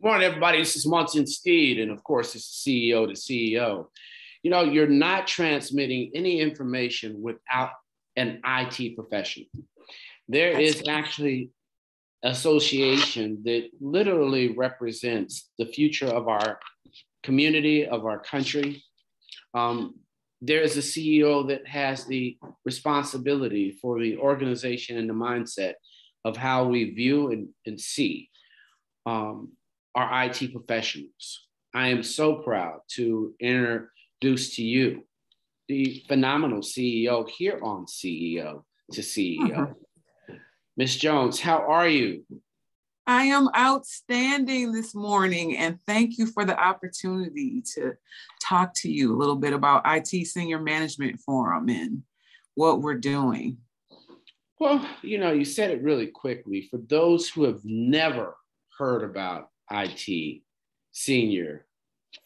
Morning, everybody. This is Munson Steed, and of course, it's CEO to CEO. You know, you're not transmitting any information without an IT professional. There is actually association that literally represents the future of our community, of our country. There is a CEO that has the responsibility for the organization and the mindset of how we view and see our IT professionals. I am so proud to introduce to you the phenomenal CEO here on CEO to CEO. Ms. Jones, how are you? I am outstanding this morning, and thank you for the opportunity to talk to you a little bit about IT Senior Management Forum and what we're doing. Well, you said it really quickly. For those who have never heard about IT Senior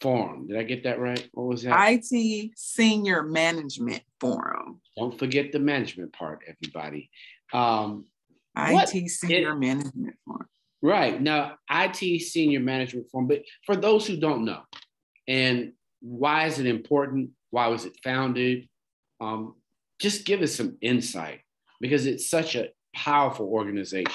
Forum, did I get that right? What was that? IT Senior Management Forum. Don't forget the management part, everybody. IT Senior Management Forum. Right. Now, IT Senior Management Forum, but for those who don't know, and why is it important? Why was it founded? Just give us some insight, because it's such a powerful organization.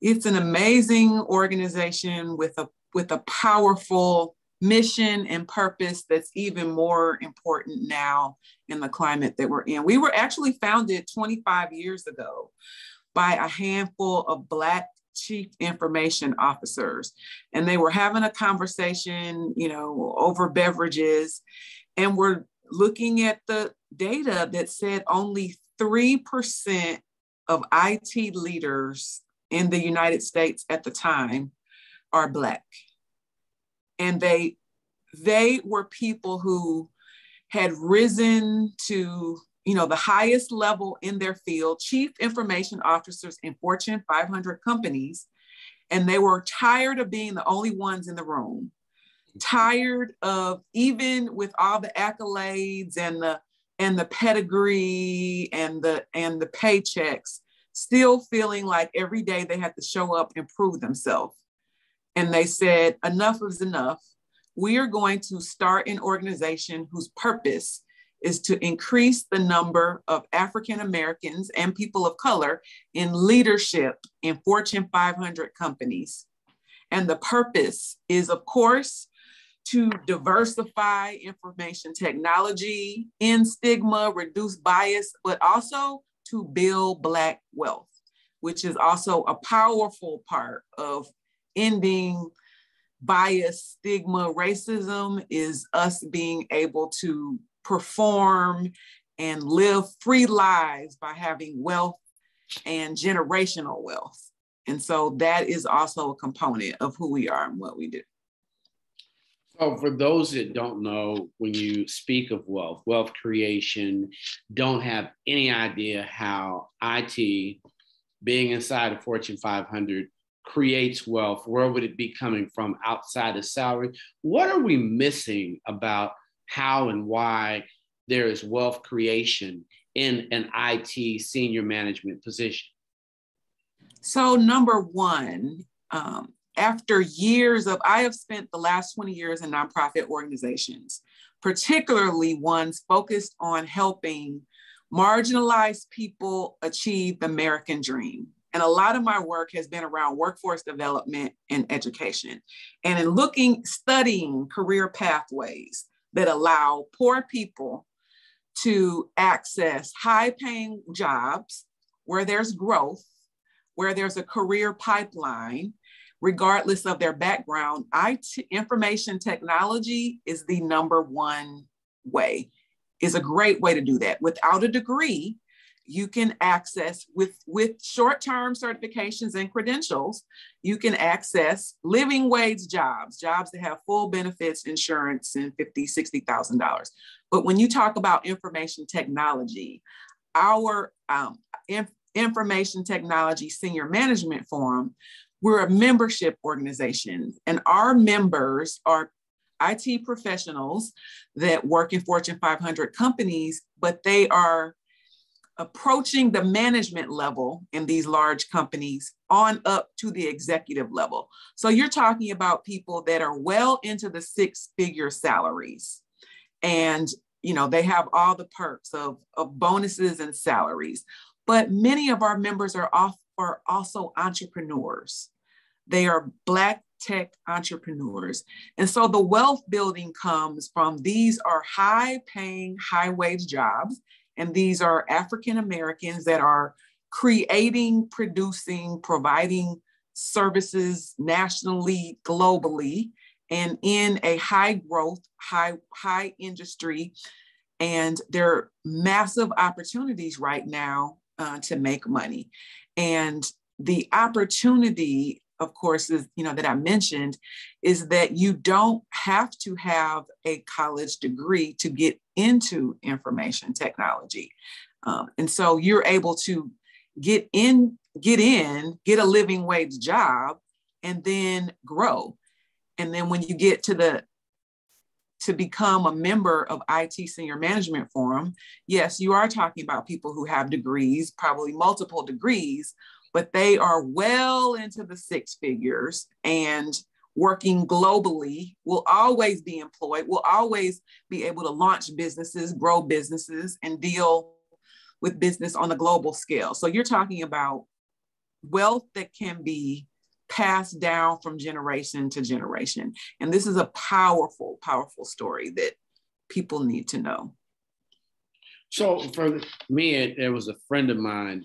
It's an amazing organization with a powerful mission and purpose that's even more important now in the climate that we're in. We were actually founded 25 years ago by a handful of Black chief information officers. And they were having a conversation, over beverages. And we're looking at the data that said only 3% of IT leaders in the United States at the time are Black. And they were people who had risen to the highest level in their field, chief information officers in Fortune 500 companies. And they were tired of being the only ones in the room, tired of, even with all the accolades and the pedigree and the paychecks, still feeling like every day they had to show up and prove themselves. And they said, enough is enough. We are going to start an organization whose purpose is to increase the number of African Americans and people of color in leadership in Fortune 500 companies. And the purpose is, of course, to diversify information technology, end stigma, reduce bias, but also to build Black wealth, which is also a powerful part of ending bias, stigma, racism, is us being able to perform and live free lives by having wealth and generational wealth. And so that is also a component of who we are and what we do. So for those that don't know, when you speak of wealth creation, don't have any idea how IT, being inside of Fortune 500, creates wealth, where would it be coming from outside of salary? What are we missing about how and why there is wealth creation in an IT senior management position? So number one, after years I have spent the last 20 years in nonprofit organizations, particularly ones focused on helping marginalized people achieve the American dream. And a lot of my work has been around workforce development and education. And in studying career pathways that allow poor people to access high-paying jobs where there's growth, where there's a career pipeline, regardless of their background. Information technology is the number one way, is a great way to do that. Without a degree, you can access, with short-term certifications and credentials, you can access living wage jobs that have full benefits, insurance, and $50,000, $60,000. But when you talk about information technology, our Information Technology Senior Management Forum, we're a membership organization, and our members are IT professionals that work in Fortune 500 companies, but they are approaching the management level in these large companies on up to the executive level. So you're talking about people that are well into the six-figure salaries. And, they have all the perks of bonuses and salaries. But many of our members are also entrepreneurs. They are Black tech entrepreneurs. And so the wealth building comes from, these are high paying, high wage jobs. And these are African Americans that are creating, producing, providing services nationally, globally, and in a high growth, high industry. And there are massive opportunities right now to make money. And the opportunity, of course, is, that I mentioned, is that you don't have to have a college degree to get into information technology. And so you're able to get a living wage job, and then grow. And then when you get to become a member of IT Senior Management Forum, yes, you are talking about people who have degrees, probably multiple degrees, but they are well into the six figures and working globally, will always be employed, will always be able to launch businesses, grow businesses, and deal with business on a global scale. So you're talking about wealth that can be passed down from generation to generation. And this is a powerful, powerful story that people need to know. So for me, there was a friend of mine,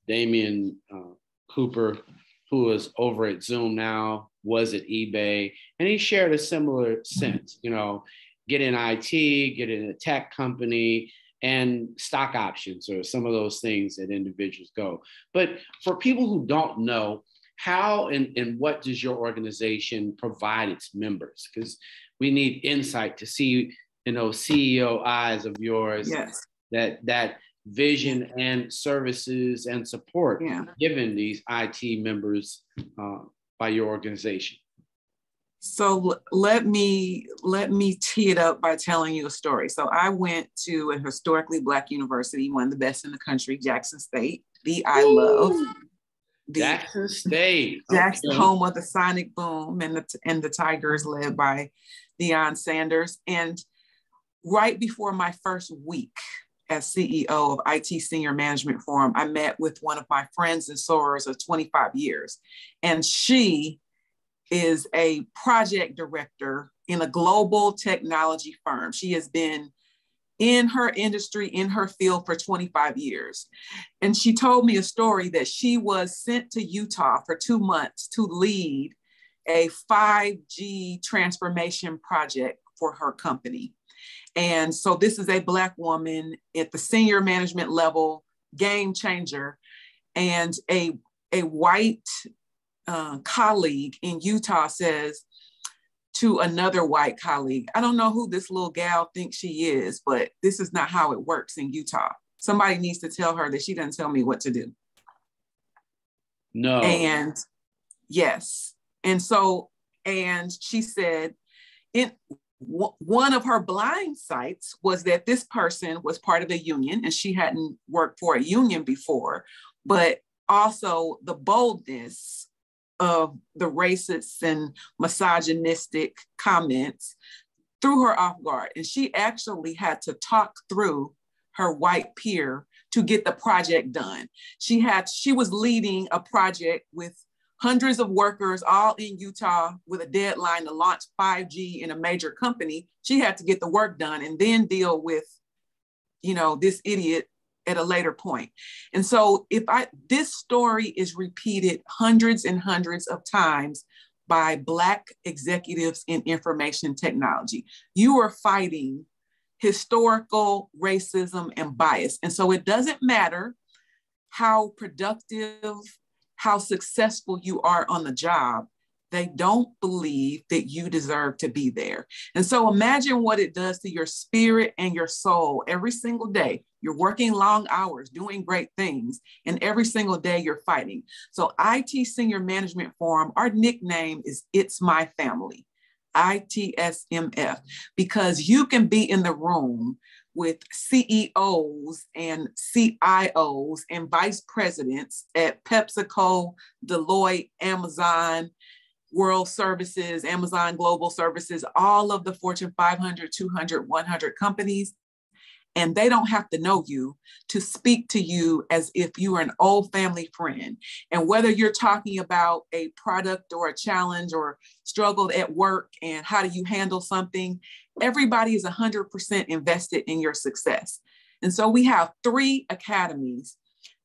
Damian Cooper, who is over at Zoom now, was at eBay, and he shared a similar sense, get in IT, get in a tech company, and stock options or some of those things that individuals go. But for people who don't know, how and what does your organization provide its members? Because we need insight to see, CEO eyes of yours, yes, that vision and services and support given these IT members by your organization. So let me tee it up by telling you a story. So I went to a historically Black university, one of the best in the country, Jackson State, I love. Jackson State. Jackson, home of the Sonic Boom and the Tigers, led by Deion Sanders. And right before my first week as CEO of IT Senior Management Forum, I met with one of my friends and sorors of 25 years. And she is a project director in a global technology firm. She has been in her industry, in her field for 25 years. And she told me a story that she was sent to Utah for 2 months to lead a 5G transformation project for her company. And so this is a Black woman at the senior management level, game changer, and a white colleague in Utah says to another white colleague, I don't know who this little gal thinks she is, but this is not how it works in Utah. Somebody needs to tell her that she doesn't tell me what to do. No. And yes. And she said, one of her blind sights was that this person was part of a union and she hadn't worked for a union before, but also the boldness of the racist and misogynistic comments threw her off guard. And she actually had to talk through her white peer to get the project done. She was leading a project with hundreds of workers all in Utah with a deadline to launch 5G in a major company. She had to get the work done and then deal with, this idiot at a later point. And so this story is repeated hundreds and hundreds of times by Black executives in information technology. You are fighting historical racism and bias. And so it doesn't matter how productive, how successful you are on the job, they don't believe that you deserve to be there. And so imagine what it does to your spirit and your soul every single day. You're working long hours, doing great things, and every single day you're fighting. So IT Senior Management Forum, our nickname is It's My Family, ITSMF, because you can be in the room with CEOs and CIOs and vice presidents at PepsiCo, Deloitte, Amazon, World Services, Amazon Global Services, all of the Fortune 500, 200, 100 companies. And they don't have to know you to speak to you as if you are an old family friend. And whether you're talking about a product or a challenge or struggled at work and how do you handle something, everybody is 100% invested in your success. And so we have 3 academies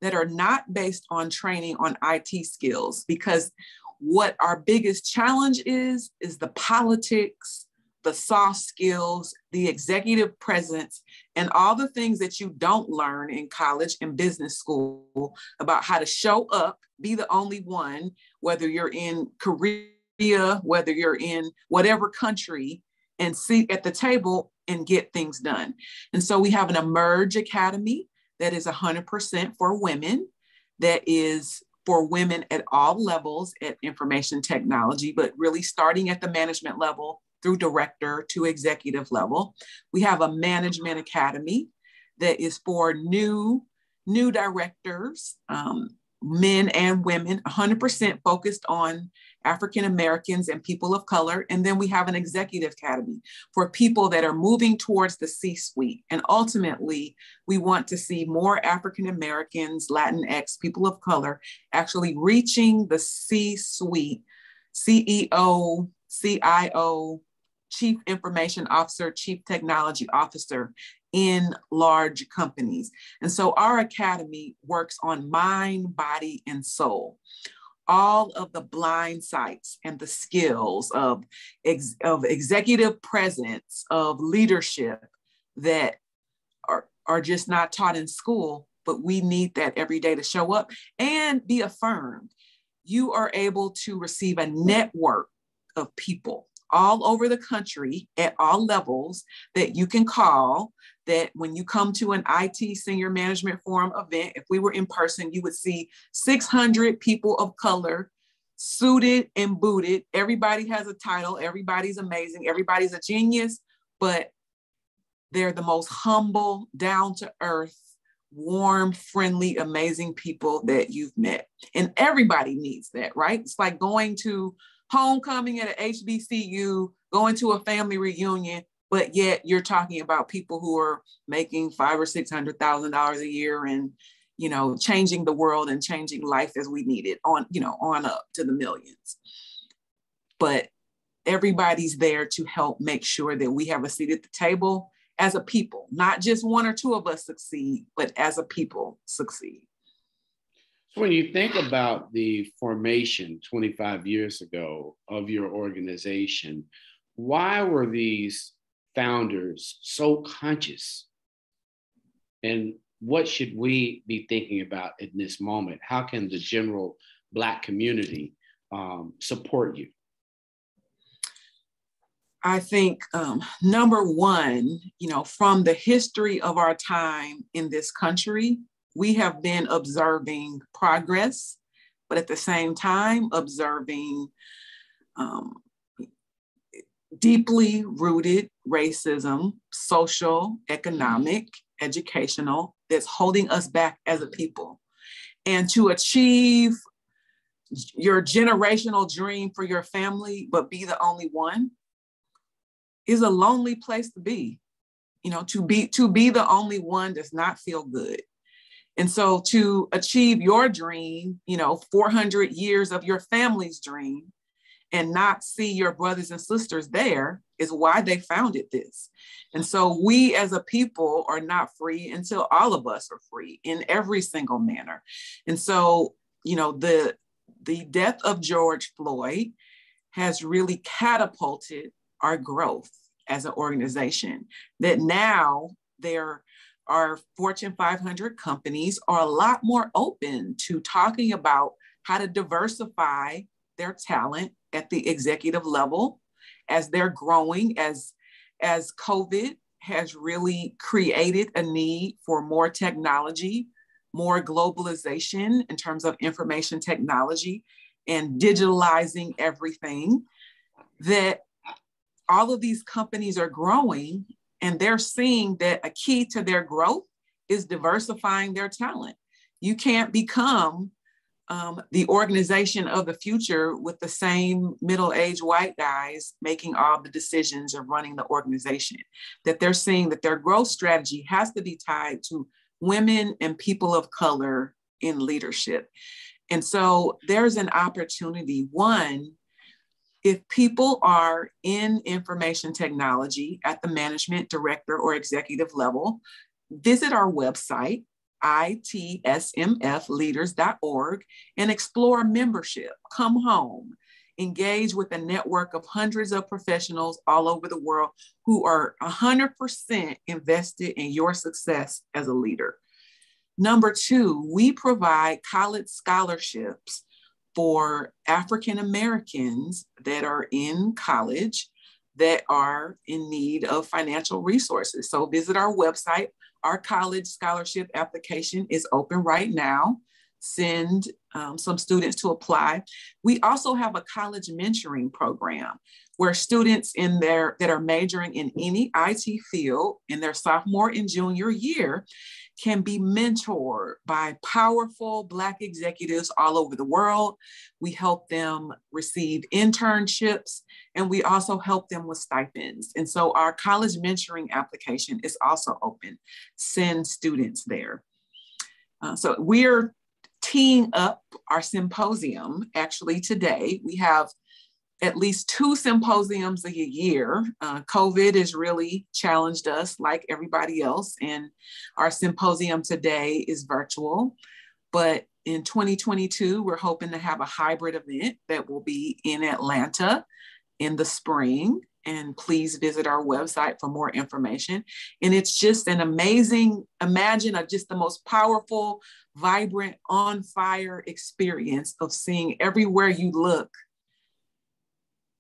that are not based on training on IT skills, because what our biggest challenge is the politics, the soft skills, the executive presence, and all the things that you don't learn in college and business school about how to show up, be the only one, whether you're in Korea, whether you're in whatever country, and sit at the table and get things done. And so we have an Emerge Academy that is 100% for women, that is for women at all levels at information technology, but really starting at the management level through director to executive level. We have a Management Academy that is for new directors, men and women, 100% focused on African Americans and people of color. And then we have an Executive Academy for people that are moving towards the C-suite. And ultimately, we want to see more African Americans, Latinx, people of color actually reaching the C-suite, CEO, CIO, Chief Information Officer, Chief Technology Officer in large companies. And so our academy works on mind, body, and soul. All of the blind sites and the skills of executive presence, of leadership that are just not taught in school, but we need that every day to show up and be affirmed. You are able to receive a network of people all over the country at all levels that you can call, that when you come to an IT Senior Management Forum event, if we were in person, you would see 600 people of color, suited and booted. Everybody has a title, everybody's amazing, everybody's a genius, but they're the most humble, down to earth, warm, friendly, amazing people that you've met. And everybody needs that, right? It's like going to homecoming at an HBCU, going to a family reunion, but yet you're talking about people who are making $500,000 or $600,000 a year and, you know, changing the world and changing life as we need it on, you know, on up to the millions. But everybody's there to help make sure that we have a seat at the table as a people, not just 1 or 2 of us succeed, but as a people succeed. When you think about the formation 25 years ago of your organization, why were these founders so conscious? And what should we be thinking about in this moment? How can the general Black community support you? I think number one, you know, from the history of our time in this country, we have been observing progress, but at the same time, observing deeply rooted racism, social, economic, educational, that's holding us back as a people. And to achieve your generational dream for your family, but be the only one, is a lonely place to be. You know, to be the only one does not feel good. And so to achieve your dream, you know, 400 years of your family's dream and not see your brothers and sisters there is why they founded this. And so we as a people are not free until all of us are free in every single manner. And so, you know, the death of George Floyd has really catapulted our growth as an organization, that now our Fortune 500 companies are a lot more open to talking about how to diversify their talent at the executive level as they're growing, as COVID has really created a need for more technology, more globalization in terms of information technology and digitalizing everything, that all of these companies are growing And they're seeing that a key to their growth is diversifying their talent. You can't become the organization of the future with the same middle-aged white guys making all the decisions of running the organization. That they're seeing that their growth strategy has to be tied to women and people of color in leadership. And so there's an opportunity. One, if people are in information technology at the management, director, or executive level, visit our website, itsmfleaders.org, and explore membership. Come home, engage with a network of hundreds of professionals all over the world who are 100% invested in your success as a leader. Number two, we provide college scholarships for African Americans that are in college that are in need of financial resources. So visit our website. Our college scholarship application is open right now. Send some students to apply. We also have a college mentoring program where students that are majoring in any IT field in their sophomore and junior year can be mentored by powerful Black executives all over the world. We help them receive internships, and we also help them with stipends. And so our college mentoring application is also open. Send students there. So we're teeing up our symposium actually today. We have at least 2 symposiums a year. COVID has really challenged us like everybody else, and our symposium today is virtual. But in 2022, we're hoping to have a hybrid event that will be in Atlanta in the spring. And please visit our website for more information. And it's just an amazing, imagine just the most powerful, vibrant, on fire experience of seeing everywhere you look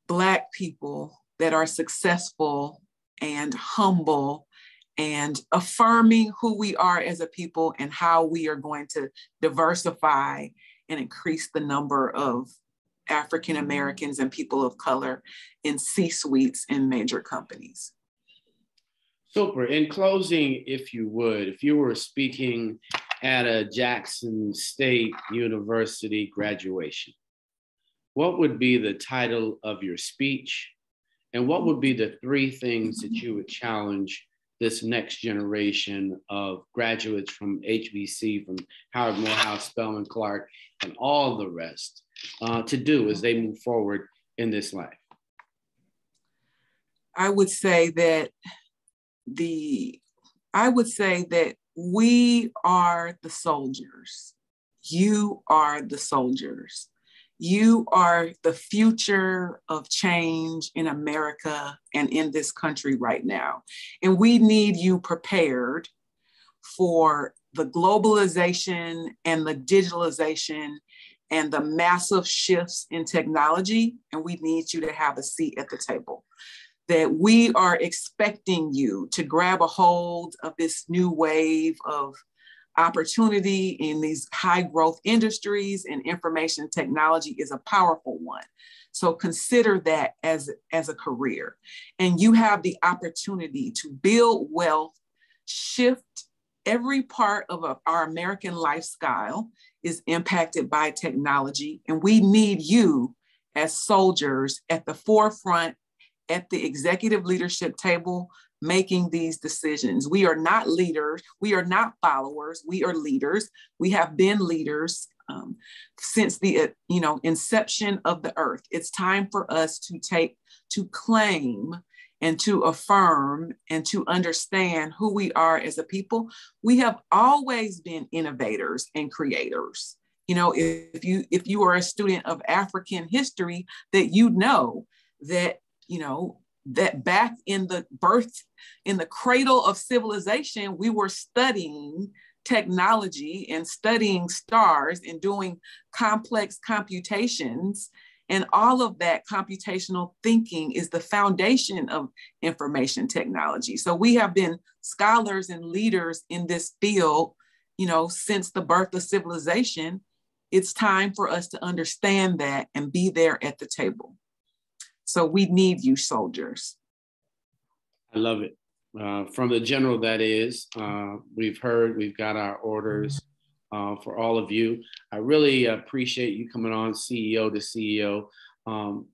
Black people that are successful and humble and affirming who we are as a people and how we are going to diversify and increase the number of African Americans and people of color in C-suites in major companies. Super. In closing, if you were speaking at a Jackson State University graduation, what would be the title of your speech? And what would be the 3 things that you would challenge this next generation of graduates from HBC, from Howard Morehouse, Spelman Clark, and all the rest to do as they move forward in this life? I would say that we are the soldiers. You are the soldiers. You are the future of change in America and in this country right now. And we need you prepared for the globalization and the digitalization and the massive shifts in technology. And we need you to have a seat at the table. That we are expecting you to grab a hold of this new wave of opportunity in these high growth industries, and information technology is a powerful one. So consider that as a career. And you have the opportunity to build wealth, shift every part of our American lifestyle is impacted by technology. And we need you as soldiers at the forefront, at the executive leadership table, making these decisions. We are not leaders. We are not followers. We are leaders. We have been leaders since the inception of the earth. It's time for us to claim and to affirm and to understand who we are as a people. We have always been innovators and creators. If you are a student of African history, that that back in the cradle of civilization, we were studying technology and studying stars and doing complex computations. And all of that computational thinking is the foundation of information technology. So we have been scholars and leaders in this field, since the birth of civilization. It's time for us to understand that and be there at the table. So we need you, soldiers. I love it. from the general, that is. We've heard, we've got our orders for all of you. I really appreciate you coming on, CEO to CEO.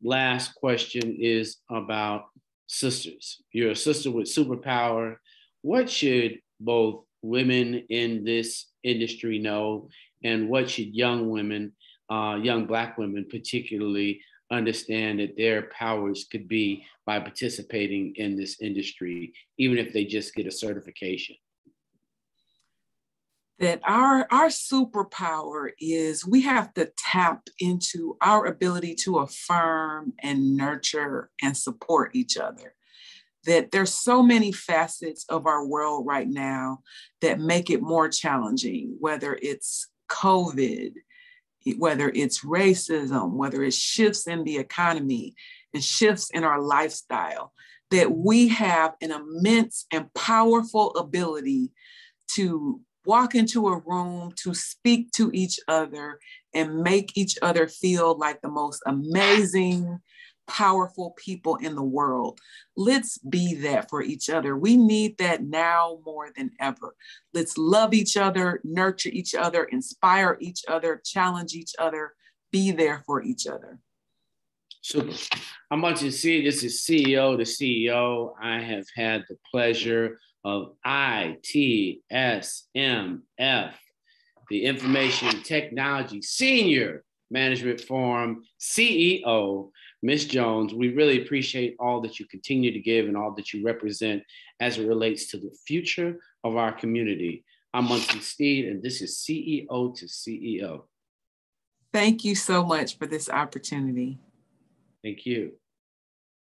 Last question is about sisters. You're a sister with superpower. What should both women in this industry know, and what should young women, young Black women particularly, understand that their powers could be by participating in this industry, even if they just get a certification? That our superpower is we have to tap into our ability to affirm and nurture and support each other. That there's so many facets of our world right now that make it more challenging, whether it's COVID, whether it's racism, whether it's shifts in the economy and shifts in our lifestyle, that we have an immense and powerful ability to walk into a room, to speak to each other and make each other feel like the most amazing, powerful people in the world. Let's be that for each other. We need that now more than ever. Let's love each other, nurture each other, inspire each other, challenge each other, be there for each other. Super. I want you to see, this is CEO to CEO. I have had the pleasure of ITSMF, the Information Technology Senior Management Forum CEO, Ms. Jones. We really appreciate all that you continue to give and all that you represent as it relates to the future of our community. I'm Munson Steed, and this is CEO to CEO. Thank you so much for this opportunity. Thank you.